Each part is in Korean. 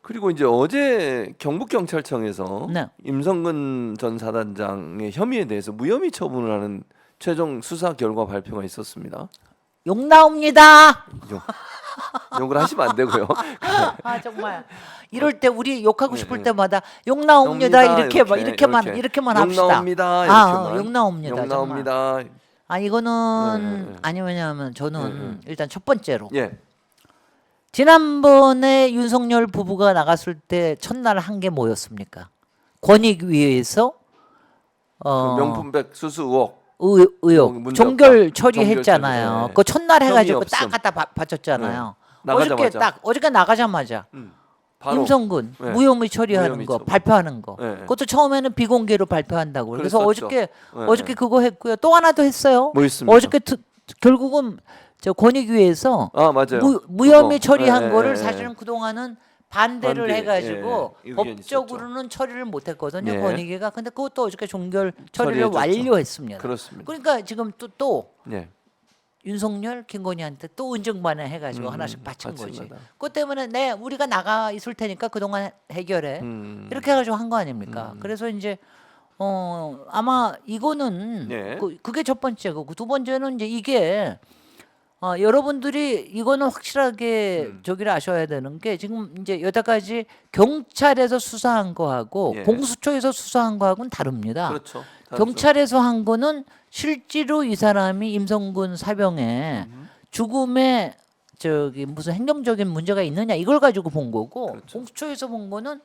그리고 이제 어제 경북경찰청에서 네. 임성근 전 사단장의 혐의에 대해서 무혐의 처분을 하는 최종 수사 결과 발표가 있었습니다. 욕 나옵니다. 욕을 하시면 안 되고요. 아 정말 이럴 때 우리 욕하고 네, 싶을 네. 때마다 욕 나옵니다. 나옵니다. 이렇게만 욕 합시다. 나옵니다. 아, 이렇게만. 욕 나옵니다. 욕 정말. 나옵니다. 아 이거는 네, 네. 아니 왜냐하면 저는 일단 첫 번째로 예. 지난번에 윤석열 부부가 나갔을 때 첫날 한 게 뭐였습니까? 권익위에서 그 명품백 수수 의혹. 의혹 문제 종결 없다. 처리했잖아요. 종결 처리, 그 첫날 해가지고 없음. 딱 갖다 바쳤잖아요. 네. 어저께 나가자마자 바로 임성근 네. 무혐의 처리하는 무혐의 거 처분. 발표하는 거. 네. 그것도 처음에는 비공개로 발표한다고. 그래서 그랬었죠. 어저께 그거 했고요. 또 하나 더 했어요. 뭐 있습니까? 어저께 결국은 저 권익위에서 아 맞아요. 무혐의 그거. 처리한 거를 예. 사실은 그동안은 반대를 반대, 해가지고 예. 의견이 법적으로는 처리를 못했거든요. 예. 권익위가. 근데 그것도 어저께 종결 처리를 처리해줬죠. 완료했습니다. 그렇습니다. 그러니까 지금 또 예. 윤석열, 김건희한테 또 은정반에 해가지고 하나씩 바친 거지. 바칩니다. 그것 때문에 우리가 나가 있을 테니까 그동안 해결해. 이렇게 해가지고 한 거 아닙니까? 그래서 이제 아마 이거는 예. 그게 첫 번째고 두 번째는 이제 이게 여러분들이 이거는 확실하게 저기를 아셔야 되는 게 지금 이제 여태까지 경찰에서 수사한 거하고 예. 공수처에서 수사한 거하고는 다릅니다. 그렇죠. 다르죠. 경찰에서 한 거는 실제로 이 사람이 임성근 사병의 죽음에 저기 무슨 행정적인 문제가 있느냐 이걸 가지고 본 거고 그렇죠. 공수처에서 본 거는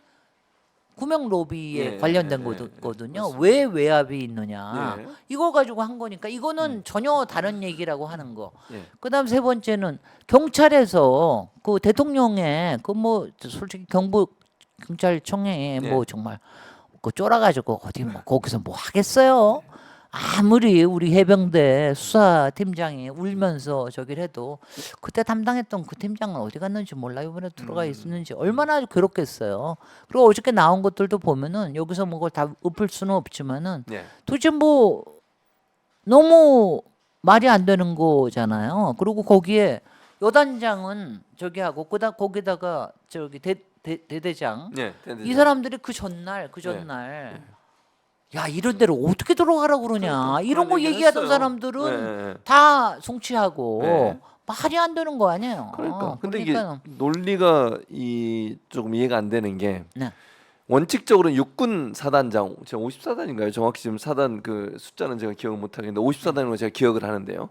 구명 로비에 예, 관련된 예, 거거든요. 맞습니다. 왜 외압이 있느냐 예. 이거 가지고 한 거니까 이거는 전혀 다른 얘기라고 하는 거. 예. 그다음 세 번째는 경찰에서 그 대통령의 그 뭐 솔직히 경북 경찰청에 예. 뭐 정말 그 쫄아가지고 어디 뭐 거기서 뭐 하겠어요? 아무리 우리 해병대 수사팀장이 울면서 저기를 해도 그때 담당했던 그 팀장은 어디 갔는지 몰라. 이번에 들어가 있었는지 얼마나 괴롭겠어요. 그리고 어저께 나온 것들도 보면은 여기서 뭐 그걸 다 읊을 수는 없지만은 예. 도대체 뭐 너무 말이 안 되는 거잖아요. 그리고 거기에 여단장은 저기 하고 거기다가 저기 대대장 예. 이 사람들이 그 전날 야 이런 데로 어떻게 들어가라고 그러냐 이런 거 얘기를 얘기하던 했어요. 사람들은 예. 다 송치하고 네. 말이 안 되는 거 아니에요. 그러니까. 근데 그러니까요. 이게 논리가 조금 이해가 안 되는 게 네. 원칙적으로는 육군 사단장, 제가 50사단인가요? 정확히 지금 사단 그 숫자는 제가 기억을 못 하겠는데 50사단으로 제가 기억을 하는데요.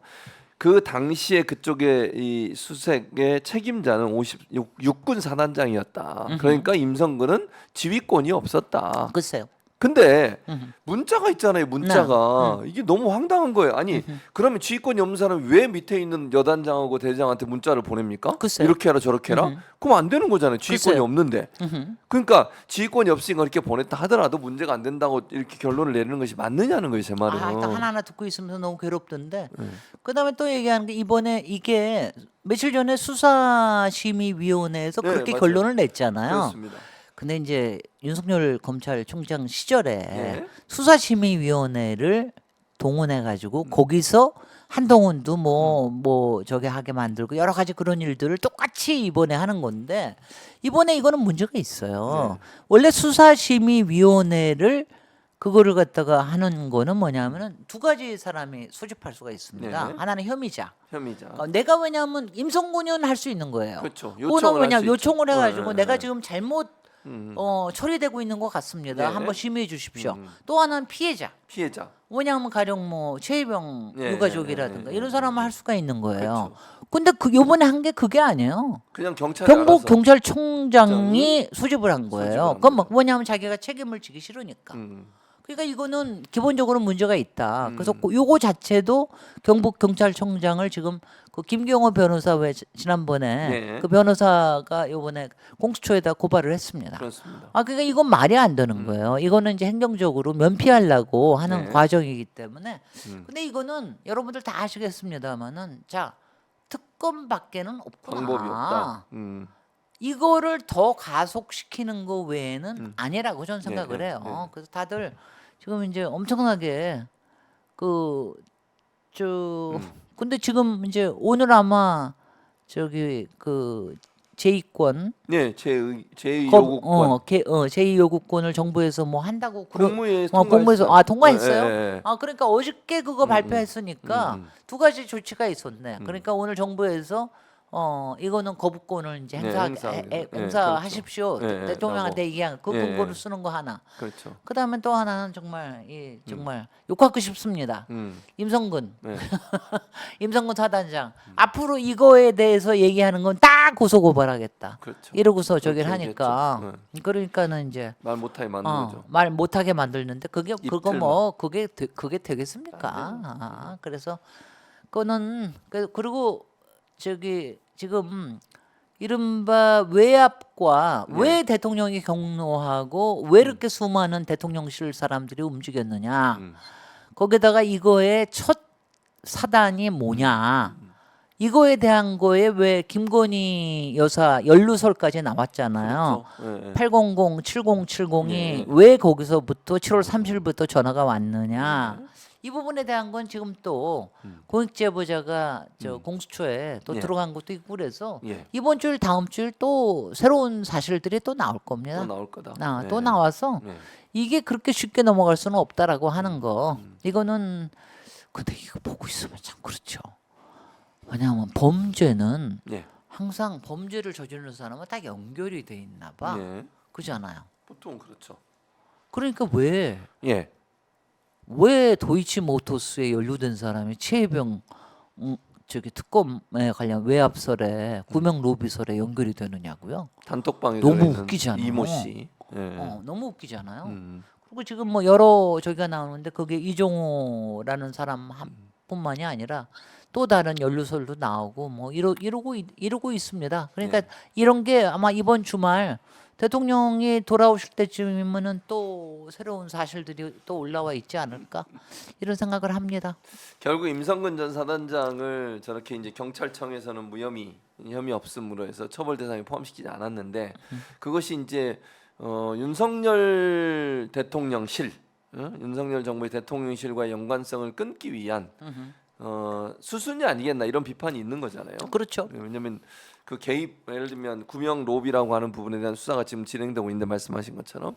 그 당시에 그쪽에 이 수색의 책임자는 육군 사단장이었다. 그러니까 임성근은 지휘권이 없었다. 글쎄요. 근데 문자가 있잖아요. 문자가 네. 이게 너무 황당한 거예요. 아니 그러면 지휘권이 없는 사람이 왜 밑에 있는 여단장하고 대장한테 문자를 보냅니까? 글쎄요. 이렇게 해라 저렇게 해라. 그럼 안 되는 거잖아요. 지휘권이 글쎄요. 없는데. 그러니까 지휘권이 없으니까 이렇게 보냈다 하더라도 문제가 안 된다고 이렇게 결론을 내리는 것이 맞느냐는 거예요. 제 말은. 아, 딱 하나하나 듣고 있으면서 너무 괴롭던데. 그다음에 또 얘기하는 게 이번에 이게 며칠 전에 수사심의위원회에서 네, 그렇게 맞아요. 결론을 냈잖아요. 그렇습니다. 근데 이제 윤석열 검찰총장 시절에 네. 수사심의위원회를 동원해가지고 거기서 한동훈도 뭐 저기 하게 만들고 여러 가지 그런 일들을 똑같이 이번에 하는 건데 이번에 이거는 문제가 있어요. 원래 수사심의위원회를 그거를 갖다가 하는 거는 뭐냐면은 두 가지 사람이 소집할 수가 있습니다. 네. 하나는 혐의자. 혐의자. 내가 왜냐하면 임성근은 할 수 있는 거예요. 그렇죠. 그거는 요청을 할 뭐냐 수 요청을 있죠. 해가지고 네, 내가 네. 지금 잘못 처리되고 있는 것 같습니다. 네. 한번 심의해 주십시오. 또 하나는 피해자. 피해자. 왜냐하면 가령 뭐 최희병 네, 유가족이라든가 네, 이런 사람은 할 수가 있는 거예요. 그렇죠. 근데 요번에 한 게 그게 아니에요. 그냥 경찰이 경북 알아서. 경찰청장이 수집을 한 수집을 거예요. 한 그건 거죠. 뭐냐면 자기가 책임을 지기 싫으니까. 그러니까 이거는 기본적으로 문제가 있다. 그래서 요거 자체도 경북 경찰청장을 지금 그 김경호 변호사 왜 지난번에 네. 그 변호사가 요번에 공수처에다 고발을 했습니다. 그렇습니다. 아 그러니까 이건 말이 안 되는 거예요. 이거는 이제 행정적으로 면피하려고 하는 네. 과정이기 때문에. 근데 이거는 여러분들 다 아시겠습니다만은 자 특검밖에는 없구나. 방법이 없다. 이거를 더 가속시키는 거 외에는 아니라고 저는 생각을 네, 해요. 네. 그래서 다들 지금 이제 엄청나게 근데 지금 이제 오늘 아마 저기 그 제2권 제2 요구권 제2 요구권을 정부에서 뭐 한다고 국무회의 국무에서 통과했어요. 예. 그러니까 어저께 그거 발표했으니까 두 가지 조치가 있었네. 그러니까 오늘 정부에서 이거는 거부권을 이제 행사하십시오. 그렇죠. 대통령한테 얘기한 그 예, 근거로 예. 쓰는 거 하나. 그렇죠. 그다음에 또 하나는 정말 정말 욕하고 싶습니다. 임성근 네. 임성근 사단장 앞으로 이거에 대해서 얘기하는 건 딱 고소 고발하겠다. 그렇죠. 이러고서 저기를 그렇게 하니까 그러니까는 이제 말 못하게 만든 거죠. 말 못하게 만들는데 그거 이틀만. 뭐 그게 되겠습니까? 그래서 그거는 그리고 저기 지금 이른바 외압과 왜 대통령이 경로하고 왜 이렇게 수많은 대통령실 사람들이 움직였느냐. 거기다가 이거의 첫 사단이 뭐냐. 이거에 대한 거에 왜 김건희 여사 연루설까지 나왔잖아요. 그렇죠. 예. 800, 7070이 예. 왜 거기서부터 7월 30일부터 전화가 왔느냐. 이 부분에 대한 건 지금 또 공익제보자가 저 공수처에 또 예. 들어간 것도 있고 그래서 예. 이번 주일 다음 주일 또 새로운 사실들이 또 나올 겁니다. 또 나올 거다. 또 예. 나와서 예. 이게 그렇게 쉽게 넘어갈 수는 없다라고 하는 거. 이거는 근데 이거 보고 있으면 참 그렇죠. 왜냐하면 범죄는 예. 항상 범죄를 저지르는 사람은 딱 연결이 돼 있나 봐. 예. 그잖아요. 보통 그렇죠. 그러니까 왜 예. 도이치모터스에 연루된 사람이 최혜병 저기 특검에 관련 외압설에 구명 로비설에 연결이 되느냐고요? 단톡방에 너무 들어있는 웃기잖아요. 이모 씨. 예. 너무 웃기잖아요. 음. 그리고 지금 뭐 여러 저기가 나오는데 그게 이종호라는 사람 뿐만이 아니라 또 다른 연루설도 나오고 뭐 이러고 있습니다. 그러니까 예. 이런 게 아마 이번 주말 대통령이 돌아오실 때쯤이면은 또 새로운 사실들이 또 올라와 있지 않을까 이런 생각을 합니다. 결국 임성근 전 사단장을 저렇게 이제 경찰청에서는 혐의 없음으로 해서 처벌 대상에 포함시키지 않았는데 그것이 이제 윤석열 대통령실, 윤석열 정부의 대통령실과의 연관성을 끊기 위한 수순이 아니겠나 이런 비판이 있는 거잖아요. 그렇죠. 왜냐하면 그 개입 예를 들면 구명 로비라고 하는 부분에 대한 수사가 지금 진행되고 있는데 말씀하신 것처럼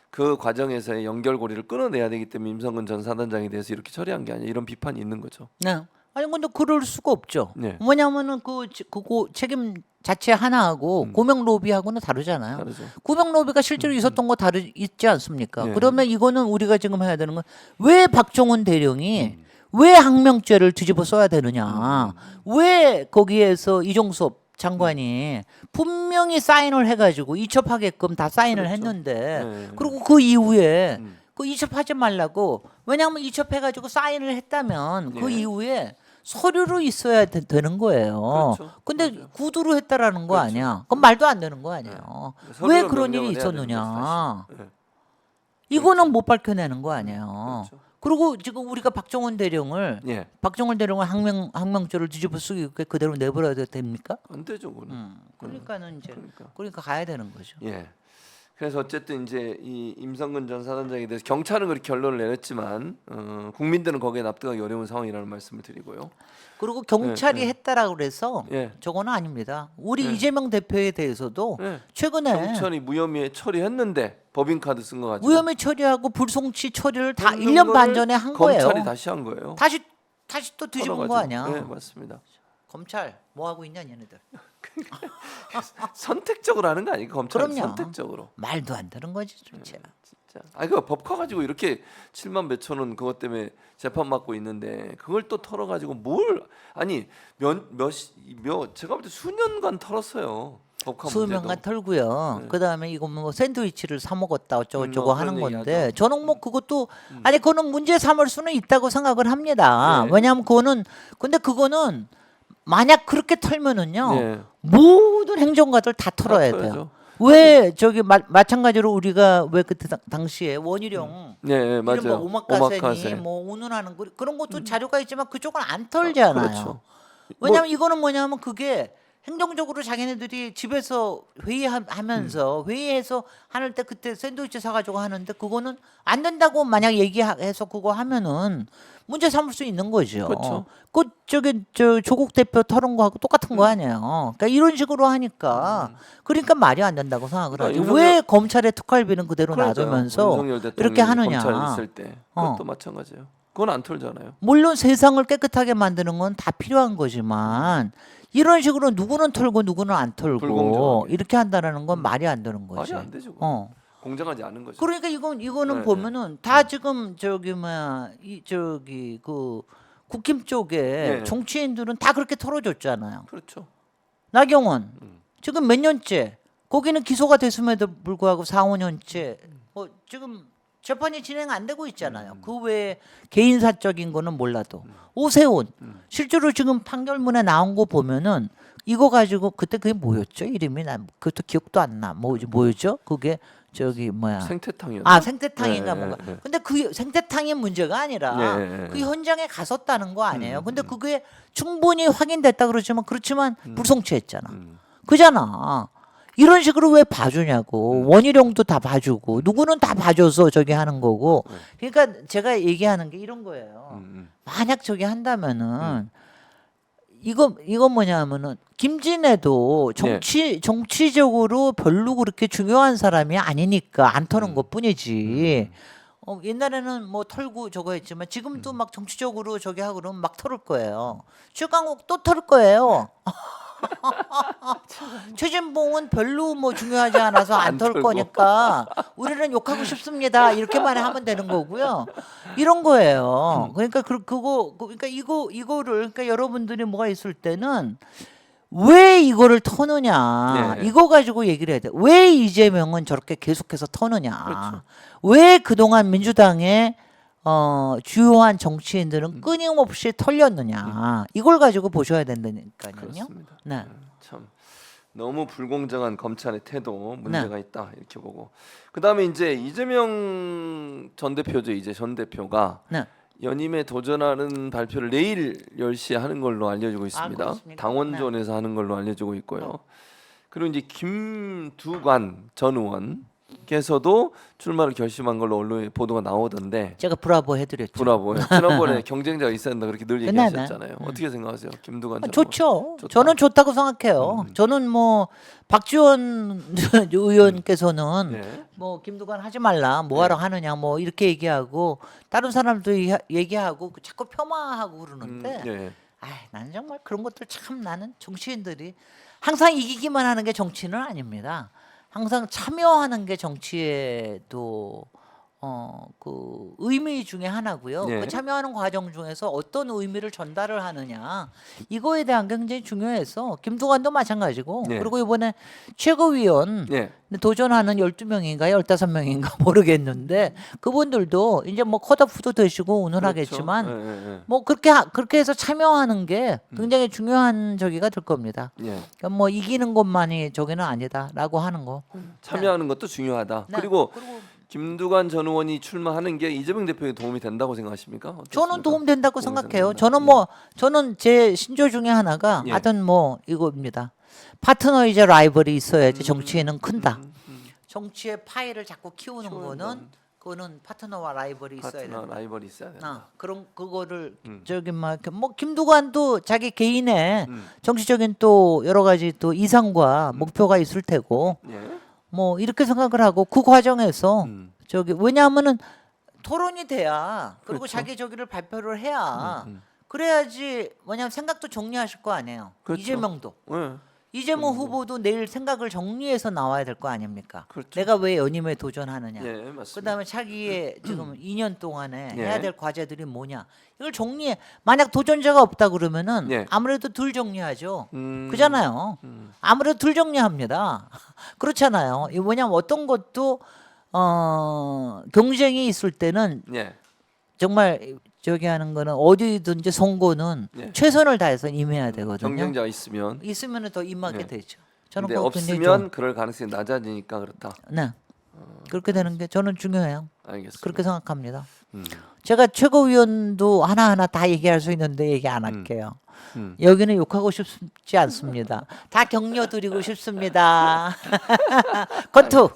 그 과정에서의 연결고리를 끊어내야 되기 때문에 임성근 전 사단장에 대해서 이렇게 처리한 게 아니라 이런 비판이 있는 거죠. 네. 아니 근데 그럴 수가 없죠. 네. 뭐냐면은 그거 책임 자체 하나하고 구명 로비하고는 다르잖아요. 다르죠. 구명 로비가 실제로 있었던 거 있지 않습니까? 네. 그러면 이거는 우리가 지금 해야 되는 건 왜 박종훈 대령이 왜 항명죄를 뒤집어 써야 되느냐? 왜 거기에서 이종섭 장관이 분명히 사인을 해가지고 이첩하게끔 다 사인을 그렇죠. 했는데 네. 그리고 그 이후에 그 이첩하지 말라고 왜냐하면 이첩해가지고 사인을 했다면 그 네. 이후에 서류로 있어야 되는 거예요. 그렇죠. 근데 맞아요. 구두로 했다라는 거 그렇죠. 아니야. 그럼 말도 안 되는 거 아니에요. 서류로 왜 그런 명령을 일이 해야 되는 있었느냐? 거죠, 사실. 네. 이거는 못 밝혀내는 거 아니에요. 그렇죠. 그리고 지금 우리가 박정훈 대령을 예. 항명죄를 뒤집어 쓰기 그대로 내버려야 됩니까? 안 되죠, 그거는. 그러니까는 이제 그러니까. 그러니까 가야 되는 거죠. 예. 그래서 어쨌든 이제 이 임성근 전 사단장에 대해서 경찰은 그렇게 결론을 내렸지만 국민들은 거기에 납득하기 어려운 상황이라는 말씀을 드리고요. 그리고 경찰이 했다라고 그래서 예. 저거는 아닙니다. 우리 이재명 대표에 대해서도 예. 최근에 경찰이 무혐의 처리했는데 법인카드 쓴 거 가지고 무혐의 처리하고 불송치 처리를 다 했는 1년 반 거를 전에 한 거예요. 검찰이 다시 한 거예요. 다시 또 뒤집은 거 털어가지고. 아니야. 네, 맞습니다. 검찰 뭐 하고 있냐 얘네들. 선택적으로 하는 거 아니에요? 검찰은 그럼요. 선택적으로. 말도 안 되는 거지 진짜. 진짜. 아니 그 법카 가지고 이렇게 7만 몇천 원 그것 때문에 재판 받고 있는데 그걸 또 털어 가지고 뭘 아니 몇 제가 볼 때 수년간 털었어요. 법카 수명간 문제도. 털고요. 네. 그다음에 이거 뭐 샌드위치를 사 먹었다 어쩌고저쩌고 뭐 하는 그런 건데 얘기하죠. 저는 뭐 그것도 아니 그거는 문제 삼을 수는 있다고 생각을 합니다. 네. 왜냐하면 근데 그거는 만약 그렇게 털면은요 네. 모든 행정가들 다 털어야 돼요. 털어야죠. 왜 저기 마찬가지로 우리가 왜 그때 당시에 원희룡 네, 맞아요. 이른바 오마카세니 오마카세. 뭐 운운하는 그런 것도 자료가 있지만 그쪽은 안 털잖아요. 그렇죠. 왜냐하면 이거는 뭐냐면 그게 행정적으로 자기네들이 집에서 회의하면서 회의해서 하는 때 그때 샌드위치 사가지고 하는데 그거는 안 된다고 만약 얘기해서 그거 하면은 문제 삼을 수 있는 거죠. 그렇죠. 그 저기 저 조국 대표 토론 거하고 똑같은 거 아니에요. 그러니까 이런 식으로 하니까 그러니까 말이 안 된다고 생각을 그러니까 하죠. 왜 검찰의 특활비는 그대로 놔두면서 윤석열 대통령이 이렇게 하느냐. 검찰 있을 때 그것도 마찬가지예요. 그건 안 털잖아요. 물론 세상을 깨끗하게 만드는 건 다 필요한 거지만 이런 식으로 누구는 털고 누구는 안 털고 불공정하게. 이렇게 한다라는 건 말이 안 되는 거지. 말이 안 되죠. 그건. 어. 공정하지 않은 거죠. 그러니까 이거는 네, 보면은 다 지금 저기 뭐야 이 저기 그 국힘 쪽에 네. 정치인들은 다 그렇게 털어줬잖아요. 그렇죠. 나경원 지금 몇 년째 거기는 기소가 됐음에도 불구하고 4, 5년째 지금 재판이 진행 안 되고 있잖아요. 그 외에 개인사적인 거는 몰라도 오세훈 실제로 지금 판결문에 나온 거 보면은 이거 가지고 그때 그게 뭐였죠? 이름이 난 그것도 기억도 안 나. 뭐였죠? 그게 저기 뭐야? 생태탕이요. 생태탕인가 네, 뭔가. 네. 근데 그 생태탕이 문제가 아니라 네. 그 현장에 갔었다는 거 아니에요. 근데 그게 충분히 확인됐다 그렇지만 불성취했잖아. 그잖아. 이런 식으로 왜 봐주냐고. 원희룡도 다 봐주고 누구는 다 봐줘서 저기 하는 거고. 그러니까 제가 얘기하는 게 이런 거예요. 만약 저기 한다면은 이거 뭐냐면은 김진애도 정치적으로 별로 그렇게 중요한 사람이 아니니까 안 터는 것뿐이지. 옛날에는 뭐 털고 저거 했지만 지금도 막 정치적으로 저기 하고 그러면 막 털을 거예요. 최강욱 또 털을 거예요. 최진봉은 별로 뭐 중요하지 않아서 안 털 털고. 거니까 우리는 욕하고 싶습니다. 이렇게만 하면 되는 거고요. 이런 거예요. 그러니까 그러니까 이거를 그러니까 여러분들이 뭐가 있을 때는 왜 이거를 터느냐 네. 이거 가지고 얘기를 해야 돼. 왜 이재명은 저렇게 계속해서 터느냐. 그렇죠. 왜 그동안 민주당의 주요한 정치인들은 끊임없이 털렸느냐. 이걸 가지고 보셔야 된다니까요. 그렇습니다. 네. 참 너무 불공정한 검찰의 태도 문제가 있다 이렇게 보고 그다음에 이제 이재명 전 대표죠. 이제 전 대표가 네. 연임에 도전하는 발표를 내일 10시에 하는 걸로 알려지고 있습니다. 그렇습니까? 당원전에서 하는 걸로 알려지고 있고요. 그리고 이제 김두관 전 의원께서도 출마를 결심한 걸로 언론에 보도가 나오던데 제가 브라보 해드렸죠. 브라보요. 지난번에 경쟁자가 있어야 된다 그렇게 늘 네, 얘기하셨잖아요. 어떻게 생각하세요? 김두관 전 좋죠. 좋다. 저는 좋다고 생각해요. 저는 뭐 박지원 의원께서는 네. 뭐 김두관 하지 말라 뭐하러 하느냐 뭐 이렇게 얘기하고 다른 사람도 얘기하고 자꾸 폄하하고 그러는데 네. 나는 정말 그런 것들 참 나는 정치인들이 항상 이기기만 하는 게 정치는 아닙니다. 항상 참여하는 게 정치에도 그 의미 중에 하나고요. 네. 그 참여하는 과정 중에서 어떤 의미를 전달을 하느냐 이거에 대한 게 굉장히 중요해서 김두관도 마찬가지고 네. 그리고 이번에 최고위원 네. 도전하는 12명인가 15명인가 모르겠는데 그분들도 이제 뭐 컷오프도 되시고 운운하겠지만 그렇죠. 네. 뭐 그렇게 해서 참여하는 게 굉장히 중요한 저기가 될 겁니다. 네. 그러니까 뭐 이기는 것만이 저기는 아니다라고 하는 거. 참여하는 것도 중요하다. 네. 그리고 김두관 전 의원이 출마하는 게 이재명 대표에 도움이 된다고 생각하십니까? 어떻습니까? 저는 도움된다고 도움이 생각해요. 된다. 저는 제 신조 중에 하나가 예. 하여튼 뭐 이겁니다. 파트너이자 라이벌이 있어야지 정치인은 큰다. 정치의 파이를 자꾸 키우는 거는 그거는 파트너와 라이벌이 있어야 파트너 된다. 라이벌이 있어야 된다. 그런 그거를 저기 뭐 김두관도 자기 개인의 음. 정치적인 또 여러 가지 또 이상과 목표가 있을 테고 예. 뭐 이렇게 생각을 하고 그 과정에서 음. 저기 왜냐하면은 토론이 돼야 그리고 그렇죠. 자기 저기를 발표를 해야 그래야지 뭐냐면 생각도 정리하실 거 아니에요. 그렇죠. 이재명도 예. 이재명 후보도 내일 생각을 정리해서 나와야 될 거 아닙니까? 그렇죠. 내가 왜 연임에 도전하느냐. 예, 맞습니다. 그다음에 자기의 지금 2년 동안에 예. 해야 될 과제들이 뭐냐. 이걸 정리해. 만약 도전자가 없다 그러면은 예. 아무래도 둘 정리하죠. 음. 그잖아요. 아무래도 둘 정리합니다. 그렇잖아요. 이 뭐냐면 어떤 것도 경쟁이 있을 때는 예. 정말 저기 하는 거는 어디든지 선거는 예. 최선을 다해서 임해야 되거든요. 경쟁자가 있으면 있으면 더 임하게 예. 되죠. 저는 근데 그거 굉장히 없으면 그럴 가능성이 낮아지니까 그렇다. 네. 그렇게 되는 게 저는 중요해요. 알겠습니다. 그렇게 생각합니다. 음. 제가 최고위원도 하나하나 다 얘기할 수 있는데 얘기 안 할게요. 여기는 욕하고 싶지 않습니다. 다 격려 드리고 싶습니다. 권투.